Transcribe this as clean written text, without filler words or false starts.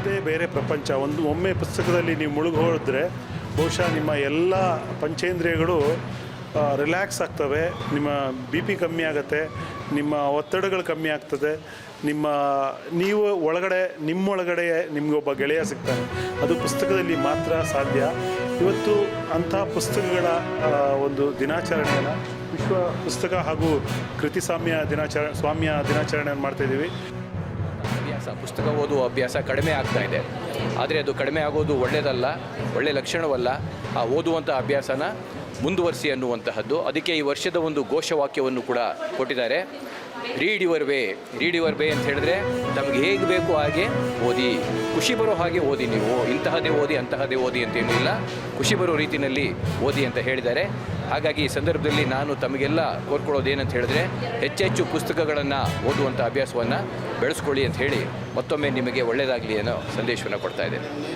ಅದರದ್ದೇ ಬೇರೆ ಪ್ರಪಂಚ. ಒಮ್ಮೆ ಪುಸ್ತಕದಲ್ಲಿ ನೀವು ಮುಳುಗಿ ಹೋದರೆ ಬಹುಶಃ ನಿಮ್ಮ ಎಲ್ಲ ಪಂಚೇಂದ್ರಿಯಗಳು ರಿಲ್ಯಾಕ್ಸ್ ಆಗ್ತವೆ. ನಿಮ್ಮ ಬಿ ಪಿ ಕಮ್ಮಿ ಆಗುತ್ತೆ, ನಿಮ್ಮ ಒತ್ತಡಗಳು ಕಮ್ಮಿ ಆಗ್ತದೆ. ನೀವು ನಿಮ್ಮೊಳಗಡೆ ನಿಮಗೊಬ್ಬ ಗೆಳೆಯ ಸಿಗ್ತಾನೆ. ಅದು ಪುಸ್ತಕದಲ್ಲಿ ಮಾತ್ರ ಸಾಧ್ಯ. ಇವತ್ತು ಅಂಥ ಪುಸ್ತಕಗಳ ಒಂದು ದಿನಾಚರಣೆಯನ್ನು ವಿಶ್ವ ಪುಸ್ತಕ ಹಾಗೂ ಕೃತಿಸ್ವಾಮ್ಯ ದಿನಾಚರಣೆಯನ್ನು ಮಾಡ್ತಾಯಿದ್ದೀವಿ. ಪುಸ್ತಕ ಓದುವ ಅಭ್ಯಾಸ ಕಡಿಮೆ ಆಗ್ತಾ ಇದೆ. ಆದರೆ ಅದು ಕಡಿಮೆ ಆಗೋದು ಒಳ್ಳೆಯದಲ್ಲ, ಒಳ್ಳೆಯ ಲಕ್ಷಣವಲ್ಲ. ಆ ಓದುವಂಥ ಅಭ್ಯಾಸನ ಮುಂದುವರಿಸಿ ಅನ್ನುವಂತಹದ್ದು. ಅದಕ್ಕೆ ಈ ವರ್ಷದ ಒಂದು ಘೋಷವಾಕ್ಯವನ್ನು ಕೂಡ ಕೊಟ್ಟಿದ್ದಾರೆ. ರೀಡ್ ಯುವರ್ ವೇ ಅಂತ ಹೇಳಿದ್ರೆ ನಮಗೆ ಹೇಗೆ ಬೇಕು ಹಾಗೆ ಓದಿ, ಖುಷಿ ಬರೋ ಹಾಗೆ ಓದಿ. ನೀವು ಇಂತಹದೇ ಓದಿ ಅಂತಹದೇ ಓದಿ ಅಂತೇನೂ ಇಲ್ಲ, ಖುಷಿ ಬರೋ ರೀತಿಯಲ್ಲಿ ಓದಿ ಅಂತ ಹೇಳಿದ್ದಾರೆ. ಹಾಗಾಗಿ ಈ ಸಂದರ್ಭದಲ್ಲಿ ನಾನು ತಮಗೆಲ್ಲ ಕೋರ್ಕೊಳ್ಳೋದೇನಂತ ಹೇಳಿದ್ರೆ ಹೆಚ್ಚೆಚ್ಚು ಪುಸ್ತಕಗಳನ್ನು ಓದುವಂಥ ಅಭ್ಯಾಸವನ್ನು ಬೆಳೆಸ್ಕೊಳ್ಳಿ ಅಂತ ಹೇಳಿ ಮತ್ತೊಮ್ಮೆ ನಿಮಗೆ ಒಳ್ಳೆಯದಾಗಲಿ ಅನ್ನೋ ಸಂದೇಶವನ್ನು ಕೊಡ್ತಾ ಇದ್ದೇನೆ.